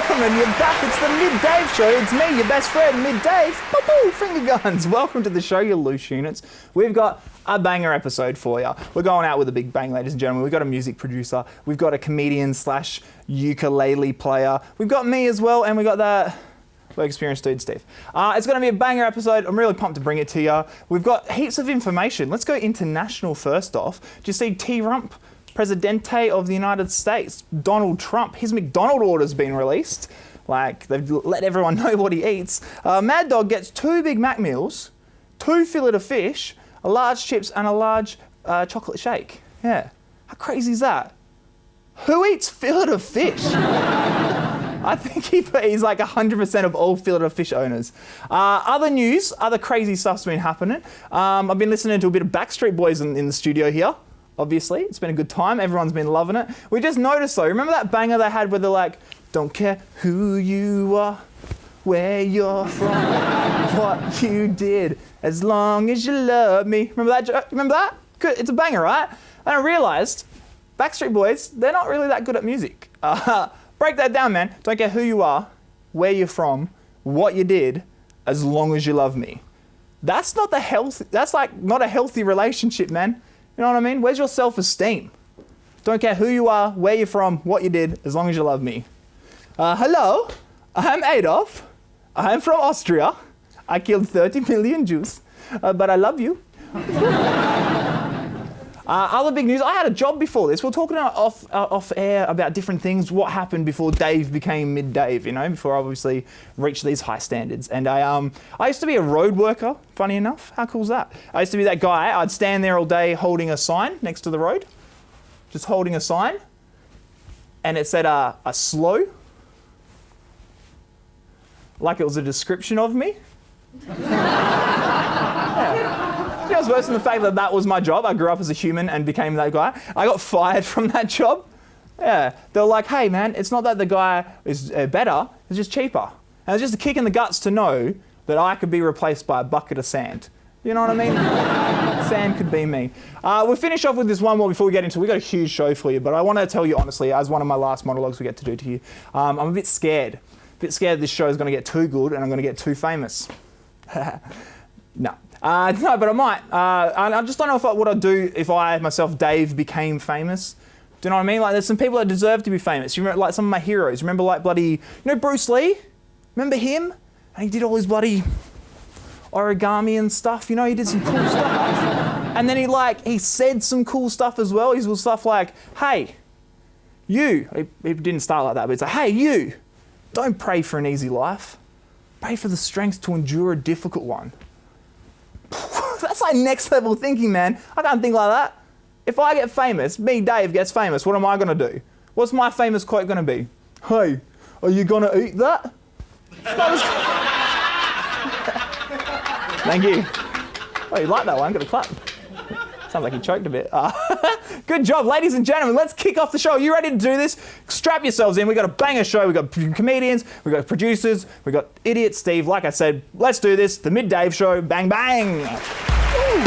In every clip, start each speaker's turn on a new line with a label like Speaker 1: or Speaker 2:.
Speaker 1: gentlemen, you're back. It's the Mid-Dave Show. It's me, your best friend, Mid-Dave. Boo-boo, finger guns. Welcome to the show, you loose units. We've got a banger episode for you. We're going out with a big bang, ladies and gentlemen. We've got a music producer. We've got a comedian slash ukulele player. We've got me as well, and we've got that work experience dude, Steve. It's going to be a banger episode. I'm really pumped to bring it to you. We've got heaps of information. Let's go international first off. Do you see T-Rump? Presidente of the United States, Donald Trump, his McDonald order's been released. Like, they've let everyone know what he eats. Mad Dog gets 2 Big Mac meals, 2 fillet of fish, a large chips, and a large chocolate shake. Yeah. How crazy is that? Who eats fillet of fish? I think he's like 100% of all fillet of fish owners. Other news, other crazy stuff's been happening. I've been listening to a bit of Backstreet Boys in the studio here. Obviously, it's been a good time. Everyone's been loving it. We just noticed though, remember that banger they had where they're like, don't care who you are, where you're from, what you did, as long as you love me. Remember that? Remember that? Good. It's a banger, right? And I realized, Backstreet Boys, they're not really that good at music. Break that down, man. Don't care who you are, where you're from, what you did, as long as you love me. That's not that's like not a healthy relationship, man. You know what I mean? Where's your self-esteem? Don't care who you are, where you're from, what you did, as long as you love me. Hello, I'm Adolf. I'm from Austria. I killed 30 million Jews, but I love you. Other big news, I had a job before this. We're talking off air about different things, what happened before Dave became Mid-Dave, you know, before I obviously reached these high standards. And I used to be a road worker, funny enough. How cool is that? I used to be that guy, I'd stand there all day holding a sign next to the road, just holding a sign, and it said a slow, like it was a description of me. Yeah. You know, it was worse than the fact that that was my job. I grew up as a human and became that guy. I got fired from that job. Yeah. They were like, hey man, it's not that the guy is better, it's just cheaper. And it's just a kick in the guts to know that I could be replaced by a bucket of sand. You know what I mean? Sand could be me. We'll finish off with this one more before we get into it. We've got a huge show for you, but I want to tell you honestly, as one of my last monologues we get to do to you, I'm a bit scared. A bit scared this show is going to get too good and I'm going to get too famous. No. No, but I might. I just don't know what I'd do if I, myself, Dave, became famous. Do you know what I mean? Like, there's some people that deserve to be famous. You remember, like, some of my heroes. Remember, like, bloody, you know, Bruce Lee? Remember him? And he did all his bloody origami and stuff. You know, he did some cool stuff. And then he said some cool stuff as well. He was stuff like, hey, you. He didn't start like that, but it's like, hey, you. Don't pray for an easy life. Pray for the strength to endure a difficult one. That's like next level thinking, man. I can't think like that. If I get famous, me, Dave, gets famous, what am I going to do? What's my famous quote going to be? Hey, are you going to eat that? Thank you. Oh, you like that one? Got a clap. Sounds like he choked a bit. Good job, ladies and gentlemen. Let's kick off the show. Are you ready to do this? Strap yourselves in. We've got a banger show. We've got comedians. We've got producers. We've got idiot Steve. Like I said, let's do this. The Mid-Dave Show. Bang, bang. Woo.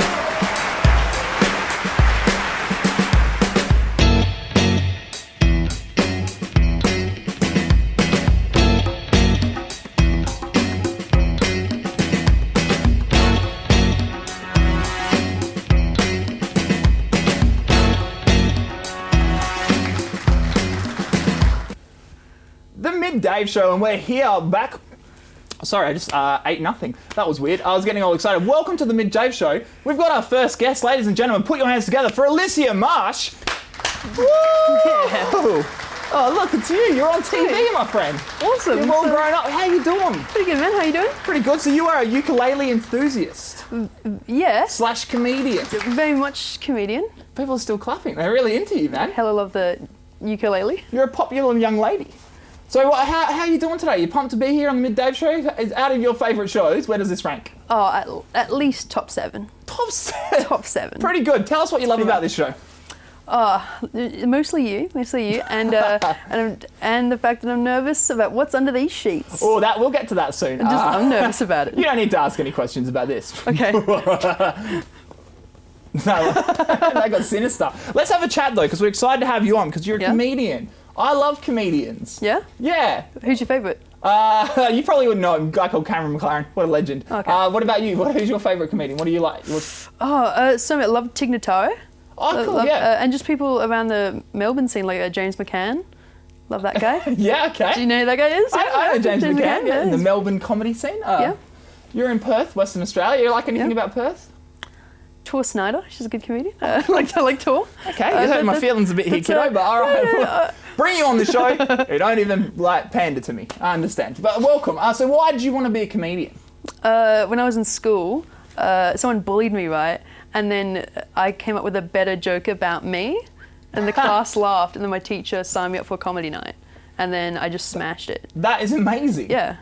Speaker 1: Dave Show, and we're here back. Sorry, I just ate nothing. That was weird. I was getting all excited. Welcome to the Mid-Dave Show. We've got our first guest, ladies and gentlemen. Put your hands together for Alicia Marsh. Woo! Yeah. Oh, look, it's you. You're on TV, hey. My friend.
Speaker 2: Awesome.
Speaker 1: You're all grown up. How you doing?
Speaker 2: Pretty good, man. How you doing?
Speaker 1: Pretty good. So you are a ukulele enthusiast.
Speaker 2: Yeah.
Speaker 1: Slash comedian.
Speaker 2: Very much comedian.
Speaker 1: People are still clapping. They're really into you, man.
Speaker 2: Hella love the ukulele.
Speaker 1: You're a popular young lady. So how are you doing today? You pumped to be here on the Mid-Dave Show? Out of your favourite shows, where does this rank?
Speaker 2: Oh, at least top 7.
Speaker 1: Top 7?
Speaker 2: Top 7.
Speaker 1: Pretty good. Tell us what you love about this show.
Speaker 2: Mostly you, and the fact that I'm nervous about what's under these sheets.
Speaker 1: Oh, we'll get to that soon.
Speaker 2: I'm nervous about it.
Speaker 1: You don't need to ask any questions about this.
Speaker 2: Okay.
Speaker 1: No, that got sinister. Let's have a chat though, because we're excited to have you on, because you're a comedian. I love comedians.
Speaker 2: Yeah?
Speaker 1: Yeah.
Speaker 2: Who's your favourite?
Speaker 1: You probably wouldn't know him. A guy called Cameron McLaren. What a legend.
Speaker 2: Okay.
Speaker 1: What about you? Who's your favourite comedian? What do you like?
Speaker 2: I love Tig Notaro.
Speaker 1: Oh, cool, yeah.
Speaker 2: And just people around the Melbourne scene, like James McCann. Love that guy.
Speaker 1: Yeah, okay.
Speaker 2: Do you know who that guy is?
Speaker 1: I know James McCann, yeah, in the
Speaker 2: he's-
Speaker 1: Melbourne comedy scene.
Speaker 2: Yeah.
Speaker 1: You're in Perth, Western Australia. You like anything about Perth?
Speaker 2: Tor Snyder, she's a good comedian. I like Tor.
Speaker 1: Okay, you're hurting my feelings a bit here, kiddo, but all right. Bring you on the show. You don't even pander to me. I understand. But welcome. So why did you want to be a comedian?
Speaker 2: When I was in school, someone bullied me, right? And then I came up with a better joke about me, and the class laughed, and then my teacher signed me up for a comedy night, and then I just smashed it.
Speaker 1: That is amazing.
Speaker 2: Yeah.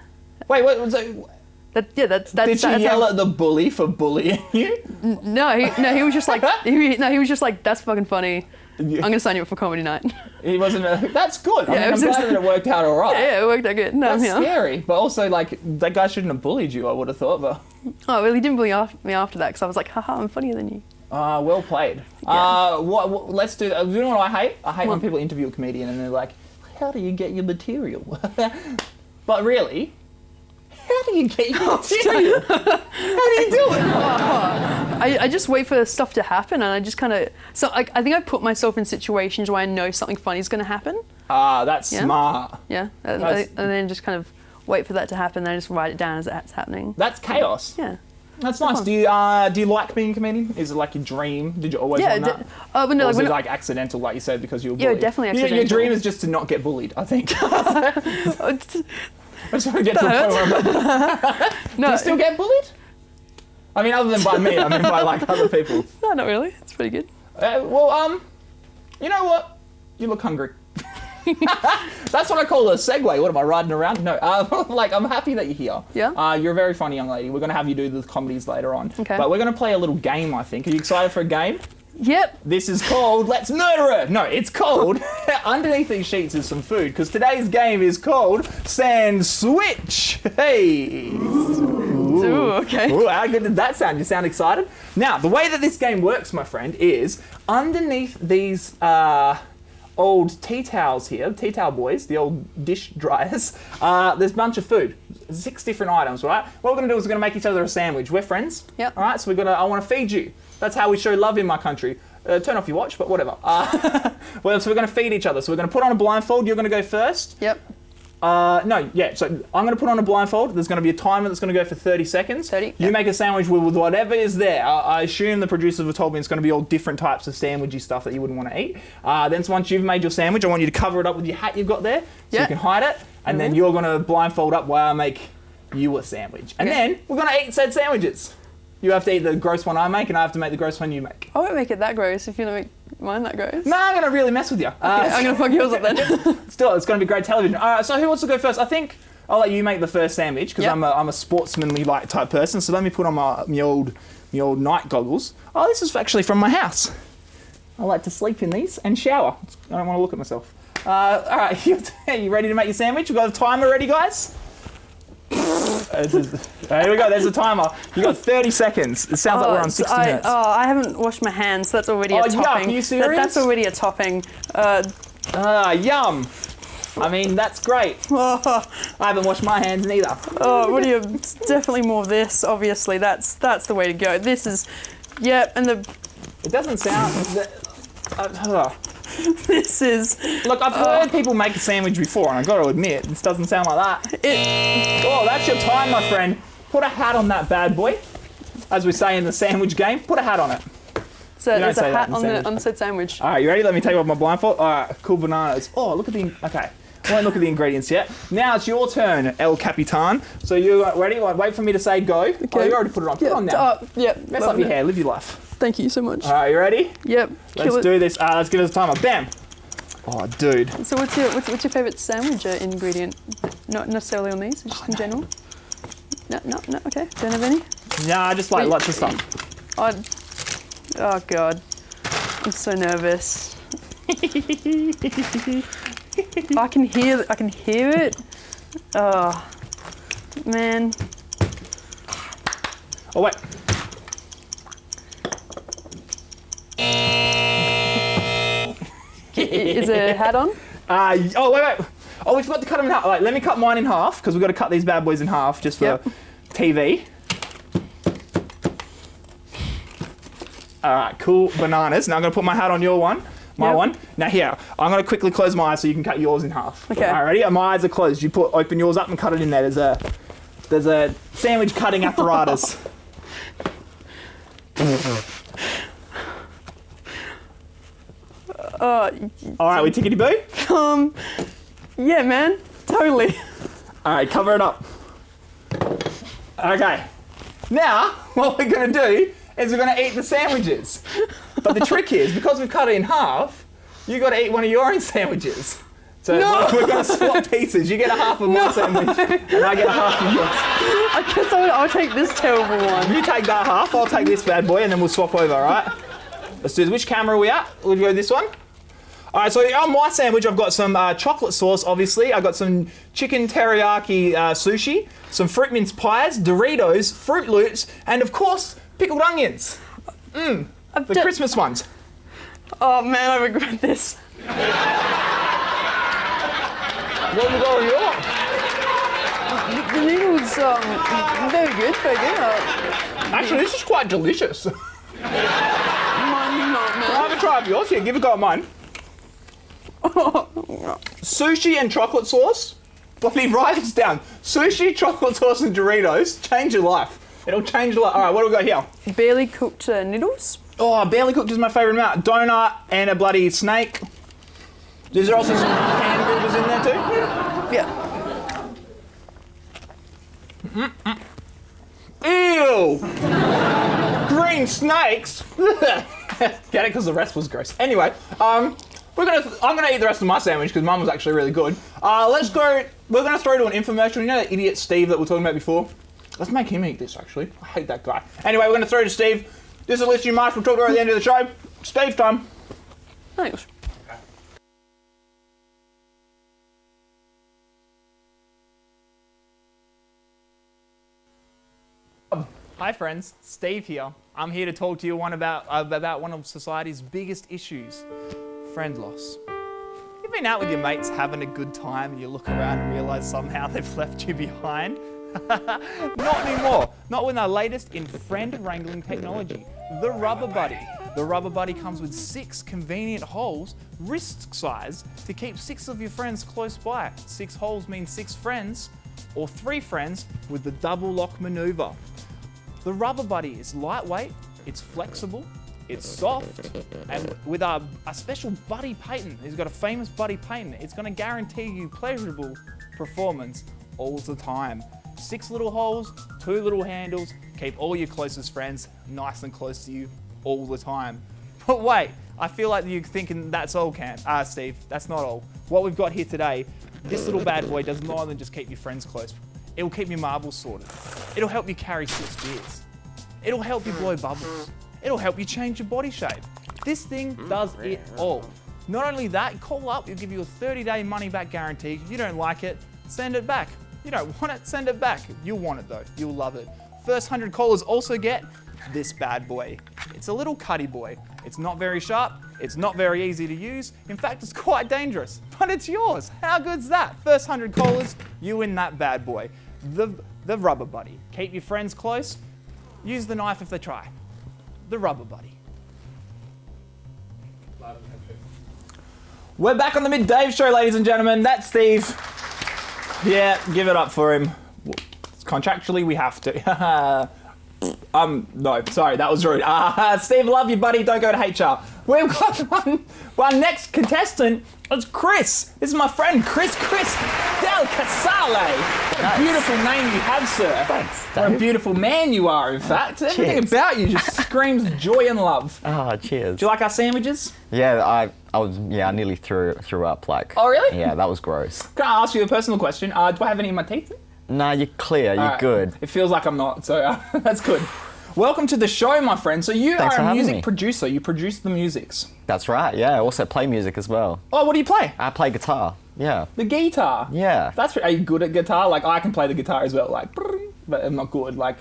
Speaker 1: Wait, so
Speaker 2: That's
Speaker 1: did you yell at the bully for bullying you?
Speaker 2: No, he was just like, he was just like, that's fucking funny. I'm gonna sign you up for comedy night.
Speaker 1: He wasn't. That's good.
Speaker 2: Yeah,
Speaker 1: I'm glad that it worked out all right.
Speaker 2: Yeah, it worked out good. No,
Speaker 1: That's
Speaker 2: yeah.
Speaker 1: scary, but also like that guy shouldn't have bullied you. I would have thought, but
Speaker 2: Oh, well, he didn't bully me after that because I was like, haha, I'm funnier than you.
Speaker 1: well played.
Speaker 2: Yeah.
Speaker 1: What? Let's do. You know what I hate? I hate when people interview a comedian and they're like, "How do you get your material?" But really, how do you get your material? How do you do it?
Speaker 2: I just wait for stuff to happen, and I just kind of. So I think I put myself in situations where I know something funny is going to happen.
Speaker 1: That's
Speaker 2: Yeah.
Speaker 1: smart.
Speaker 2: Yeah, and then just kind of wait for that to happen. Then I just write it down as it's happening.
Speaker 1: That's chaos.
Speaker 2: Yeah.
Speaker 1: That's nice.
Speaker 2: fun.
Speaker 1: Do you like being a comedian? Is it like your dream? Did you always want that?
Speaker 2: But no,
Speaker 1: Or was
Speaker 2: when
Speaker 1: it like accidental, like you said, because you were
Speaker 2: Yeah,
Speaker 1: bullied?
Speaker 2: definitely
Speaker 1: Your
Speaker 2: accidental.
Speaker 1: dream is just to not get bullied, I think. I just want to get to a
Speaker 2: That
Speaker 1: point where I'm
Speaker 2: no,
Speaker 1: Do you still get bullied? I mean, other than by me, I mean by like other people.
Speaker 2: no, not really. It's pretty good.
Speaker 1: You know what? You look hungry. That's what I call a segue. What am I riding around? No, like I'm happy that you're here.
Speaker 2: Yeah.
Speaker 1: You're a very funny young lady. We're gonna have you do the comedies later on.
Speaker 2: Okay.
Speaker 1: But we're gonna play a little game. I think. Are you excited for a game?
Speaker 2: Yep.
Speaker 1: This is called Let's Murder Her. No, it's called underneath these sheets is some food because today's game is called Sand Switch. Hey.
Speaker 2: Ooh, okay.
Speaker 1: Ooh, how good did that sound? You sound excited? Now, the way that this game works, my friend, is underneath these old tea towels here, tea towel boys, the old dish dryers, there's a bunch of food. 6 different items, right? What we're going to do is we're going to make each other a sandwich. We're friends.
Speaker 2: Yep.
Speaker 1: All right, so I want to feed you. That's how we show love in my country. Turn off your watch, but whatever. So we're going to feed each other. So we're going to put on a blindfold. You're going to go first.
Speaker 2: Yep.
Speaker 1: So I'm going to put on a blindfold. There's going to be a timer that's going to go for 30 seconds.
Speaker 2: 30,
Speaker 1: You
Speaker 2: yep.
Speaker 1: make a sandwich with whatever is there. I assume the producers have told me it's going to be all different types of sandwichy stuff that you wouldn't want to eat. Then once you've made your sandwich, I want you to cover it up with your hat you've got there so
Speaker 2: Yeah.
Speaker 1: you can hide it. And then you're going to blindfold up while I make you a sandwich. And then we're going to eat said sandwiches. You have to eat the gross one I make, and I have to make the gross one you make.
Speaker 2: I won't make it that gross if you don't make mine that gross.
Speaker 1: No, I'm going to really mess with you.
Speaker 2: I'm going to fuck yours up then.
Speaker 1: Still, it's going to be great television. All right, so who wants to go first? I think I'll let you make the first sandwich because
Speaker 2: Yep.
Speaker 1: I'm a sportsmanly like type person. So let me put on my old night goggles. Oh, this is actually from my house. I like to sleep in these and shower. I don't want to look at myself. All right, you ready to make your sandwich? We've got a timer ready, guys? Here we go, there's a timer. You got 30 seconds. It sounds like we're on 60 minutes.
Speaker 2: I haven't washed my hands, so that's already a topping.
Speaker 1: Yuck, are you serious?
Speaker 2: That's already a topping.
Speaker 1: Yum. I mean, that's great. I haven't washed my hands neither.
Speaker 2: What do you? It's definitely more of this. Obviously, that's the way to go. This is, yep, and
Speaker 1: It doesn't sound...
Speaker 2: this is.
Speaker 1: Look, I've heard people make a sandwich before, and I've got to admit, this doesn't sound like that. Oh, that's your time, my friend. Put a hat on that bad boy. As we say in the sandwich game, put a hat on it.
Speaker 2: So
Speaker 1: You don't
Speaker 2: there's
Speaker 1: say
Speaker 2: a
Speaker 1: that
Speaker 2: hat
Speaker 1: in
Speaker 2: on
Speaker 1: sandwich.
Speaker 2: the said sandwich.
Speaker 1: All right, you ready? Let me take off my blindfold. All right, cool bananas. Oh, look at the... Okay. I won't look at the ingredients yet. Now it's your turn, El Capitan. So you ready? Wait for me to say go. Okay. Oh, you already put it on. Put it on now.
Speaker 2: Yep.
Speaker 1: Mess up your hair. Live your life.
Speaker 2: Thank you so much.
Speaker 1: All right, you ready?
Speaker 2: Yep.
Speaker 1: Let's do this. Let's give it a timer. Bam. Oh, dude.
Speaker 2: So what's your favourite sandwich ingredient? Not necessarily on these, just in general. No. Okay. Don't have any.
Speaker 1: Nah, I just like
Speaker 2: Wait.
Speaker 1: lots of stuff.
Speaker 2: Oh God, I'm so nervous. I can hear it. Oh man.
Speaker 1: Oh wait.
Speaker 2: Is there a hat on?
Speaker 1: Oh, wait. Oh, we forgot to cut them in half. Like, let me cut mine in half, because we've got to cut these bad boys in half just for TV. All right, cool bananas. Now I'm going to put my hat on your one. My one. Now here, I'm going to quickly close my eyes so you can cut yours in half.
Speaker 2: Okay.
Speaker 1: All right, ready? My eyes are closed. You open yours up and cut it in there. There's a sandwich cutting apparatus. All right, we tickety boo?
Speaker 2: Yeah, man, totally.
Speaker 1: All right, cover it up. Okay. Now, what we're going to do is we're going to eat the sandwiches. But the trick is, because we've cut it in half, you got to eat one of your own sandwiches. So we're going to swap pieces. You get a half of my sandwich, and I get a half of yours.
Speaker 2: I guess I'll take this terrible one.
Speaker 1: You take that half, I'll take this bad boy, and then we'll swap over, all right? Let's do this. Which camera are we at? We'll go this one. All right, so on my sandwich, I've got some chocolate sauce, obviously. I've got some chicken teriyaki sushi, some fruit mince pies, Doritos, Fruit Loops, and of course, pickled onions. The Christmas ones.
Speaker 2: Oh man, I regret this.
Speaker 1: What have you got on your?
Speaker 2: The noodles, very good, very good.
Speaker 1: Actually, this is quite delicious.
Speaker 2: Mine's not, man.
Speaker 1: I'll have a try of yours. Here, give a go at mine. Sushi and chocolate sauce. Bloody write this down. Sushi, chocolate sauce, and Doritos. Change your life. It'll change your life. All right, what do we got here?
Speaker 2: Barely cooked noodles.
Speaker 1: Oh, barely cooked is my favourite amount. Donut and a bloody snake. Is there also some hamburgers in there too?
Speaker 2: Yeah.
Speaker 1: Ew! Green snakes. Get it? Because the rest was gross. Anyway, I'm gonna eat the rest of my sandwich because mine was actually really good. Let's go. We're gonna throw to an infomercial. You know that idiot Steve that we were talking about before? Let's make him eat this. Actually, I hate that guy. Anyway, we're gonna throw to Steve. This is a list you must. We'll talk about at the end of the show. Steve time.
Speaker 2: Thanks.
Speaker 1: Hi friends, Steve here. I'm here to talk to you about one of society's biggest issues, friend loss. You've been out with your mates having a good time and you look around and realise somehow they've left you behind? Not anymore. Not with our latest in friend wrangling technology, the Rubber Buddy. The Rubber Buddy comes with 6 convenient holes, wrist size, to keep 6 of your friends close by. 6 holes means 6 friends, or 3 friends with the double lock maneuver. The Rubber Buddy is lightweight, it's flexible, it's soft, and with a special buddy patent, he's got a famous buddy patent, it's going to guarantee you pleasurable performance all the time. 6 little holes, 2 little handles, keep all your closest friends nice and close to you all the time. But wait, I feel like you're thinking that's all, Steve. That's not all. What we've got here today, this little bad boy does more than just keep your friends close. It'll keep your marbles sorted. It'll help you carry 6 beers. It'll help you blow bubbles. It'll help you change your body shape. This thing does it all. Not only that, call up, it'll give you a 30-day money-back guarantee. If you don't like it, send it back. You don't want it, send it back. You'll want it though, you'll love it. First 100 callers also get this bad boy. It's a little cutty boy. It's not very sharp, it's not very easy to use. In fact, it's quite dangerous, but it's yours. How good's that? First 100 callers, you win that bad boy. The Rubber Buddy. Keep your friends close. Use the knife if they try. The Rubber Buddy. We're back on the Mid-Dave Show, ladies and gentlemen. That's Steve. Yeah, give it up for him. Contractually, we have to. No, sorry, that was rude. Steve, love you, buddy. Don't go to HR. We've got one next contestant. It's Chris. This is my friend, Chris Del Casale. What a beautiful name you have, sir.
Speaker 3: Thanks,
Speaker 1: What a
Speaker 3: Dave.
Speaker 1: beautiful man you are, in fact. Everything
Speaker 3: Cheers.
Speaker 1: about you just screams joy and love.
Speaker 3: Oh, cheers.
Speaker 1: Do you like our sandwiches?
Speaker 3: Yeah, I nearly threw up. Like.
Speaker 1: Oh, really?
Speaker 3: Yeah, that was gross.
Speaker 1: Can I ask you a personal question? Do I have any in my teeth?
Speaker 3: Nah, you're clear. You're
Speaker 1: Alright.
Speaker 3: good.
Speaker 1: It feels like I'm not, so that's good. Welcome to the show, my friend. So you
Speaker 3: Thanks
Speaker 1: are
Speaker 3: for
Speaker 1: a
Speaker 3: having
Speaker 1: music
Speaker 3: me.
Speaker 1: producer. You produce the musics.
Speaker 3: That's right. Yeah, I also play music as well.
Speaker 1: Oh, what do you play?
Speaker 3: I play guitar. Yeah.
Speaker 1: The guitar.
Speaker 3: Yeah.
Speaker 1: Are you good at guitar? Like I can play the guitar as well, like, but I'm not good. Like,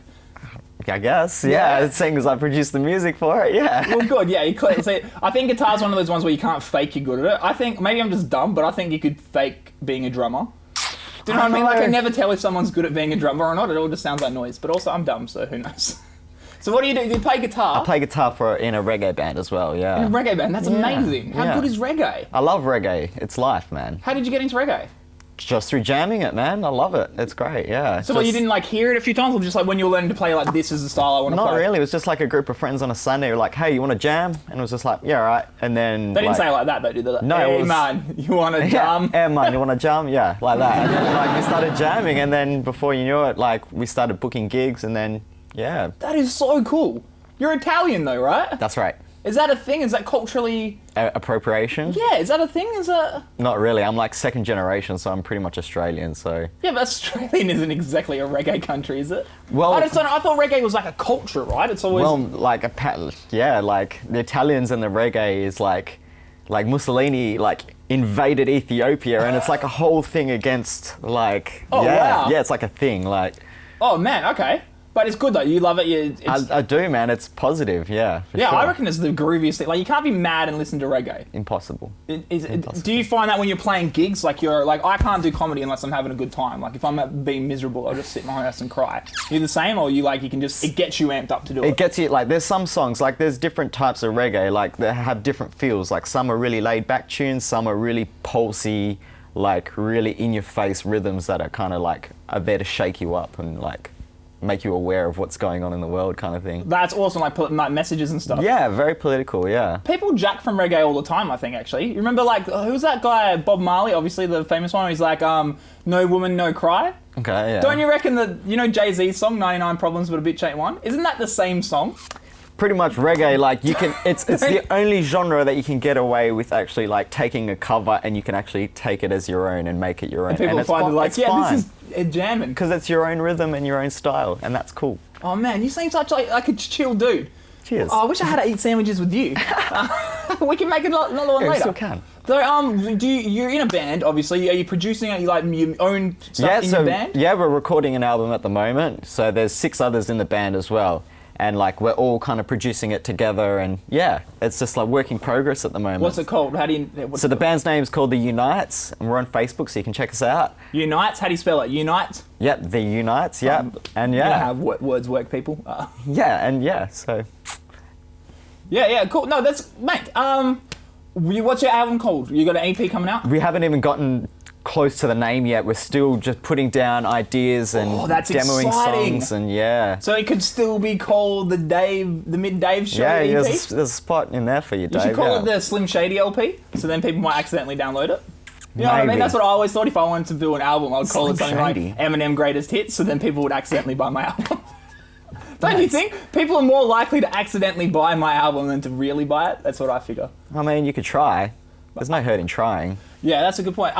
Speaker 3: I guess. Yeah, seeing as I produced the music for it. Yeah.
Speaker 1: Well, good. Yeah, see, I think guitar's one of those ones where you can't fake you're good at it. I think maybe I'm just dumb, but I think you could fake being a drummer. Do you know what I mean? Like, I never tell if someone's good at being a drummer or not. It all just sounds like noise. But also, I'm dumb, so who knows? So what do? You play guitar?
Speaker 3: I play guitar in a reggae band as well, yeah.
Speaker 1: In a reggae band? That's amazing. How good is reggae?
Speaker 3: I love reggae. It's life, man.
Speaker 1: How did you get into reggae?
Speaker 3: Just through jamming it, man. I love it. It's great, yeah.
Speaker 1: So you didn't like hear it a few times, or just like when you were learning to play, like, this is the style I want to play?
Speaker 3: Not really. It was just like a group of friends on a Sunday who were like, hey, you want to jam? And it was just like, yeah, all right. And then
Speaker 1: they didn't say it like that, though, did they?
Speaker 3: No,
Speaker 1: hey, man, you want to jam?
Speaker 3: Hey, man, you want to jam? Yeah, like that. And then, like, we started jamming, and then before you knew it, like, we started booking gigs, and then, yeah.
Speaker 1: That is so cool. You're Italian, though, right?
Speaker 3: That's right.
Speaker 1: Is that a thing? Is that culturally...
Speaker 3: appropriation?
Speaker 1: Yeah, is that a thing? Is that...
Speaker 3: Not really. I'm like second generation, so I'm pretty much Australian, so...
Speaker 1: Yeah, but Australian isn't exactly a reggae country, is it?
Speaker 3: Well...
Speaker 1: I thought reggae was like a culture, right? It's always...
Speaker 3: Well, like, like, the Italians and the reggae is like Mussolini, like, invaded Ethiopia, and it's like a whole thing against, like...
Speaker 1: Oh, wow.
Speaker 3: Yeah, it's like a thing, like...
Speaker 1: Oh, man, okay. But it's good though. You love it.
Speaker 3: I do, man. It's positive. Yeah.
Speaker 1: Yeah,
Speaker 3: sure.
Speaker 1: I reckon it's the grooviest thing. Like, you can't be mad and listen to reggae.
Speaker 3: Impossible.
Speaker 1: Impossible. Do you find that when you're playing gigs, like I can't do comedy unless I'm having a good time. Like, if I'm being miserable, I'll just sit in my house and cry. You the same, or it gets you amped up to do it?
Speaker 3: It gets you, like, there's some songs, like, there's different types of reggae, like, they have different feels. Like, some are really laid back tunes, some are really pulsy, like, really in your face rhythms that are kind of like are there to shake you up and like make you aware of what's going on in the world, kind of thing.
Speaker 1: That's awesome, like messages and stuff.
Speaker 3: Yeah, very political, yeah.
Speaker 1: People jack from reggae all the time, I think, actually. You remember, like, who's that guy, Bob Marley, obviously the famous one, he's like, no woman, no cry?
Speaker 3: Okay, yeah.
Speaker 1: Don't you reckon that, Jay-Z's song, 99 Problems But a Bitch Ain't One? Isn't that the same song?
Speaker 3: Pretty much reggae, like, you can, it's the only genre that you can get away with actually, like, taking a cover and you can actually take it as your own and make it your own.
Speaker 1: And people find it like, this is jamming.
Speaker 3: Because it's your own rhythm and your own style, and that's cool.
Speaker 1: Oh man, you seem such like a chill dude.
Speaker 3: Cheers.
Speaker 1: Oh, I wish I had to eat sandwiches with you. We can make another one later.
Speaker 3: We still can.
Speaker 1: So, you're in a band, obviously. Are you producing it? You like your own stuff in your band?
Speaker 3: Yeah, we're recording an album at the moment. So there's 6 others in the band as well. And like we're all kind of producing it together, and yeah, it's just like work in progress at the moment.
Speaker 1: What's it called?
Speaker 3: So the band's name's called The Unites, and we're on Facebook, so you can check us out.
Speaker 1: Unites? How do you spell it? Unites?
Speaker 3: Yep, The Unites. Yep, and yeah.
Speaker 1: You know how words work, people.
Speaker 3: Yeah, so.
Speaker 1: Yeah, cool. No, that's mate. What's your album called? You got an EP coming out?
Speaker 3: We haven't even gotten close to the name yet. We're still just putting down ideas and demoing
Speaker 1: exciting.
Speaker 3: songs, and yeah.
Speaker 1: So it could still be called the Mid Dave Show EP?
Speaker 3: Yeah, there's a spot in there for you, Dave.
Speaker 1: You should call it the Slim Shady LP, so then people might accidentally download it. You know
Speaker 3: Maybe.
Speaker 1: what I mean? That's what I always thought. If I wanted to do an album, I'd call it something
Speaker 3: Shady.
Speaker 1: like Eminem Greatest Hits, so then people would accidentally buy my album. Don't you think? People are more likely to accidentally buy my album than to really buy it? That's what I figure.
Speaker 3: I mean, you could try. There's no hurt in trying.
Speaker 1: Yeah, that's a good point.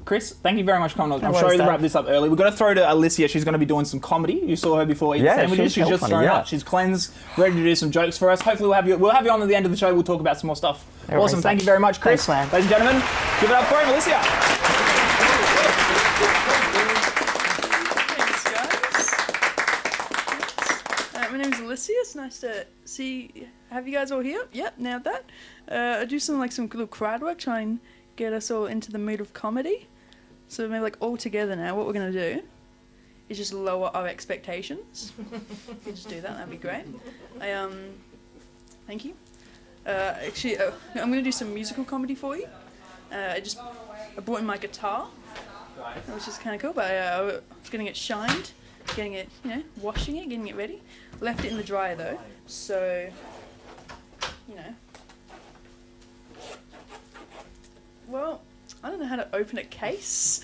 Speaker 1: Chris, thank you very much for coming on. I'm sorry to wrap this up early. We've got to throw to Alicia. She's going to be doing some comedy. You saw her before eating sandwiches. She's just thrown up. She's cleansed, ready to do some jokes for us. Hopefully we'll have you on at the end of the show. We'll talk about some more stuff. Awesome. Thank you very much, Chris.
Speaker 3: Thanks, man.
Speaker 1: Ladies and gentlemen, give it up for him, Alicia.
Speaker 2: Thanks, guys. My name is Alicia. It's nice to have you guys all here. Yep, nailed that. I do some little crowd work, try and get us all into the mood of comedy. So maybe like all together now, what we're going to do is just lower our expectations. We just do that, that'd be great. Thank you. Actually, I'm going to do some musical comedy for you. I brought in my guitar, which is kind of cool, but I was getting it shined, getting it, washing it, getting it ready. Left it in the dryer though, so, well, I don't know how to open a case.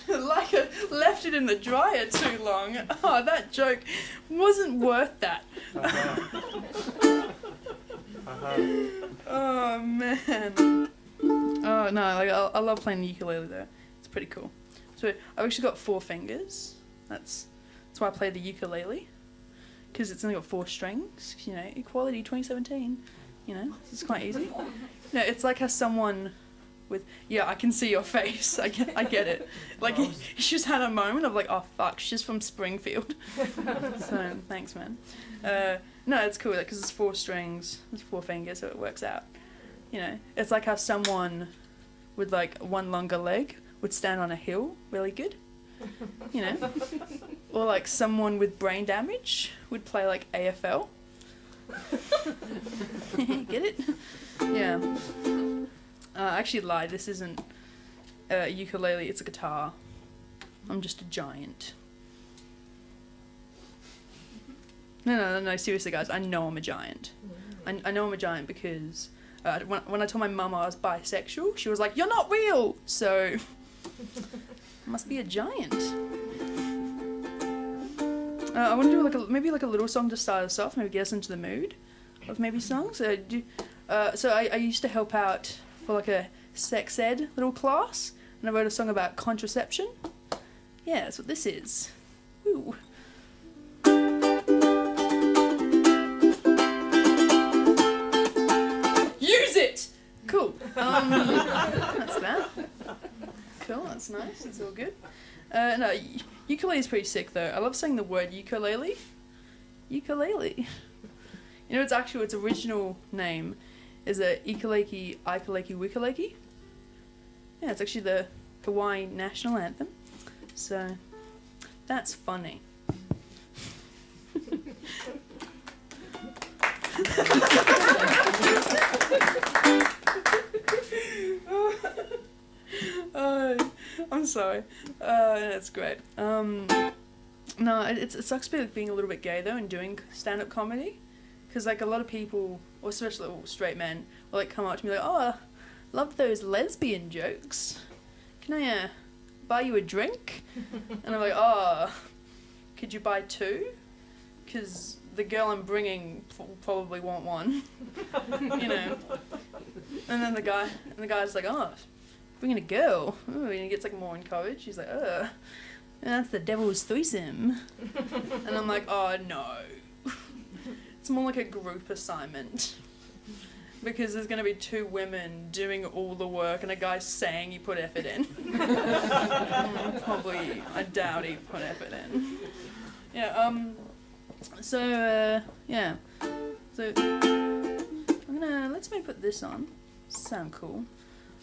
Speaker 2: Like I left it in the dryer too long. Oh, that joke wasn't worth that. Oh man. Oh no, I love playing the ukulele though. It's pretty cool. So I've actually got 4 fingers. That's why I play the ukulele. Because it's only got 4 strings, equality 2017, it's quite easy. It's like how someone with, yeah, I can see your face. I get it. Like, he's just had a moment of like, oh, fuck, she's from Springfield. So, thanks, man. No, it's cool, because it's 4 strings, it's 4 fingers, so it works out. You know, it's like how someone with like one longer leg would stand on a hill really good. You know? Or like someone with brain damage would play like AFL. Get it? Yeah. I actually lied. This isn't a ukulele, it's a guitar. I'm just a giant. No, seriously, guys, I know I'm a giant. I know I'm a giant because when I told my mum I was bisexual, she was like, "You're not real!" So, I must be a giant. I want to do maybe a little song to start us off, maybe get us into the mood of maybe songs. So I used to help out for like a sex ed little class, and I wrote a song about contraception. Yeah, that's what this is. Woo. Use it! Cool. That's that. Cool, that's nice, that's all good. No, ukulele is pretty sick though. I love saying the word ukulele. Ukulele. You know, its original name is a ikaleki, ikaleki, wikaleki. Yeah, it's actually the Hawaii national anthem. So, that's funny. I'm sorry. That's great. No, it sucks being a little bit gay though and doing stand-up comedy, because like a lot of people, or especially straight men, will like come up to me like, "Oh, love those lesbian jokes. Can I buy you a drink?" And I'm like, "Oh, could you buy 2? Because the girl I'm bringing probably want one." You know. And then the guy's like, "Oh, bringing a girl." Ooh, and he gets like more encouraged. He's like, "Oh, that's the devil's threesome." And I'm like, "Oh no." It's more like a group assignment. Because there's going to be 2 women doing all the work and a guy saying he put effort in. Probably, I doubt he put effort in. Yeah, so, yeah. So, let's maybe put this on. Sound cool.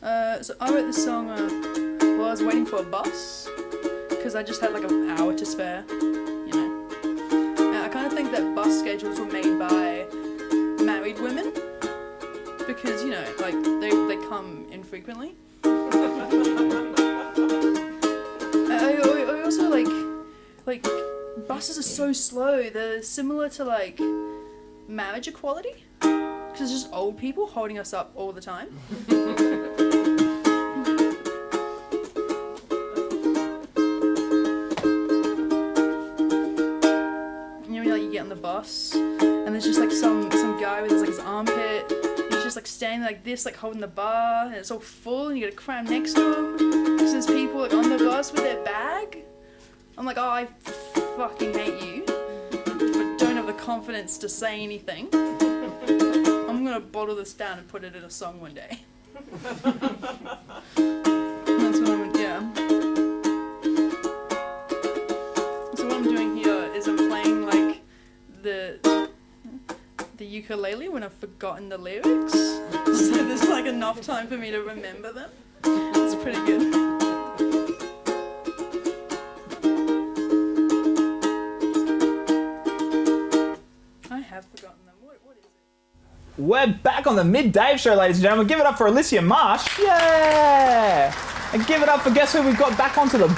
Speaker 2: So I wrote this song while I was waiting for a bus, because I just had like an hour to spare, you know. And I kind of think that bus schedules were made by married women, because, you know, like, they come infrequently. I also, like, buses are so slow, they're similar to, like, marriage equality, because it's just old people holding us up all the time. You know, like, you get on the bus, and there's just, like, some guy with his armpit, just like standing like this, like holding the bar, and it's all full, and you gotta cram next to him because there's people like on the bus with their bag. I'm like, oh, I fucking hate you, but don't have the confidence to say anything. I'm gonna bottle this down and put it in a song one day. That's what I'm, yeah. So what I'm doing here is I'm playing like the ukulele when I've forgotten the lyrics, so there's like enough time for me to remember them. It's pretty good. I have forgotten them. What is it?
Speaker 1: We're back on the Mid-Dave Show, ladies and gentlemen. Give it up for Alicia Marsh. Yeah! And give it up for, guess who we've got back onto the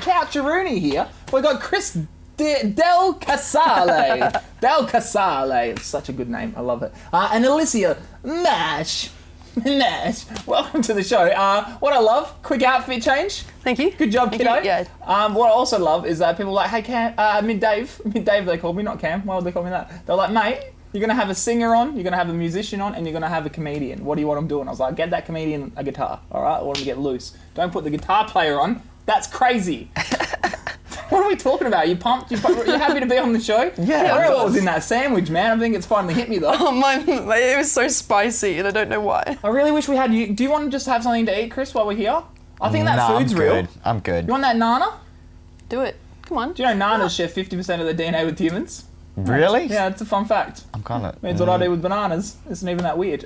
Speaker 1: couch-a-rooney here. We've got Chris Del Casale. Del Casale. It's such a good name. I love it. And Alicia Marsh. Welcome to the show. What I love, quick outfit change.
Speaker 2: Thank you.
Speaker 1: Good job, kiddo.
Speaker 2: Yeah.
Speaker 1: What I also love is people are like, hey, Cam, Mid-Dave they call me, not Cam. Why would they call me that? They're like, mate, you're going to have a singer on, you're going to have a musician on, and you're going to have a comedian. What do you want them doing? I was like, get that comedian a guitar, all right? I want them to get loose. Don't put the guitar player on. That's crazy. What are we talking about? You pumped? You happy to be on the show?
Speaker 3: Yeah,
Speaker 1: I don't know
Speaker 3: of
Speaker 1: what was
Speaker 3: course.
Speaker 1: in that sandwich, man. I think it's finally hit me though.
Speaker 2: Oh, it was so spicy, and I don't know why.
Speaker 1: I really wish we had you. Do you want to just have something to eat, Chris, while we're here? I think that
Speaker 3: Nah,
Speaker 1: food's
Speaker 3: I'm
Speaker 1: real.
Speaker 3: good. I'm good.
Speaker 1: You want that nana?
Speaker 2: Do it. Come on.
Speaker 1: Do you know nanas share 50% of their DNA with humans?
Speaker 3: Really?
Speaker 1: Yeah, it's a fun fact.
Speaker 3: I'm kind of.
Speaker 1: Means what I do with bananas isn't even that weird.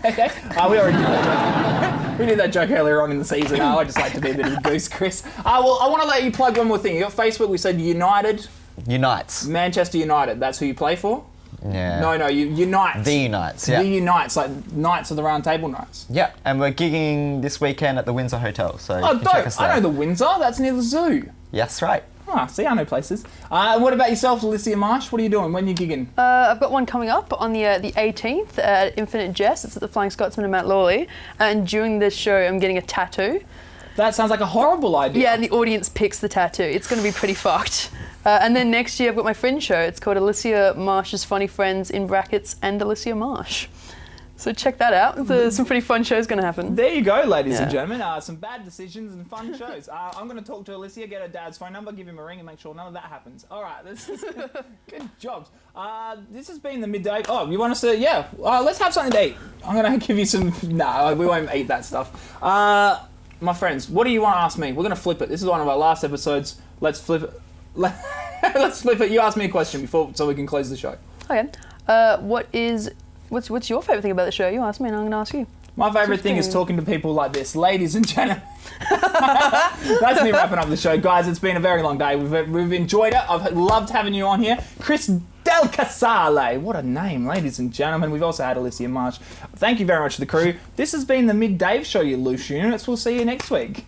Speaker 1: Okay. We already did that joke. We did that joke earlier on in the season. I just like to be a bit of a goose, Chris. Well, I want to let you plug one more thing. You got Facebook. We said United,
Speaker 3: Unites.
Speaker 1: Manchester United. That's who you play for?
Speaker 3: Yeah.
Speaker 1: No, you Unites.
Speaker 3: The Unites. Yeah.
Speaker 1: The Unites, like Knights of the Round Table Knights.
Speaker 3: Yeah, and we're gigging this weekend at the Windsor Hotel, so
Speaker 1: Oh,
Speaker 3: you can check us
Speaker 1: dope. I
Speaker 3: there.
Speaker 1: know the Windsor. That's near the zoo.
Speaker 3: Yes, right.
Speaker 1: Ah, see, I know places. What about yourself, Alicia Marsh? What are you doing? When are you gigging?
Speaker 2: I've got one coming up on the 18th at Infinite Jest. It's at the Flying Scotsman in Mount Lawley. And during this show, I'm getting a tattoo.
Speaker 1: That sounds like a horrible idea.
Speaker 2: Yeah, and the audience picks the tattoo. It's going to be pretty fucked. And then next year, I've got my fringe show. It's called Alicia Marsh's Funny Friends, in brackets, and Alicia Marsh. So check that out. There's some pretty fun shows going to happen.
Speaker 1: There you go, ladies and
Speaker 2: Yeah.
Speaker 1: gentlemen. Some bad decisions and fun shows. I'm going to talk to Alicia, get her dad's phone number, give him a ring, and make sure none of that happens. All right, this is good jobs. This has been the midday. Oh, you want us to? Yeah. Let's have something to eat. I'm going to give you some. No, we won't eat that stuff. My friends, what do you want to ask me? We're going to flip it. This is one of our last episodes. Let's flip it. Let's flip it. You ask me a question before, so we can close the show.
Speaker 2: Okay. What's your favourite thing about the show? You ask me and I'm going to ask you.
Speaker 1: My favourite thing is talking to people like this. Ladies and gentlemen. That's me wrapping up the show. Guys, it's been a very long day. We've enjoyed it. I've loved having you on here. Chris Del Casale. What a name, ladies and gentlemen. We've also had Alicia Marsh. Thank you very much to the crew. This has been the Mid Dave Show, you loose units. We'll see you next week.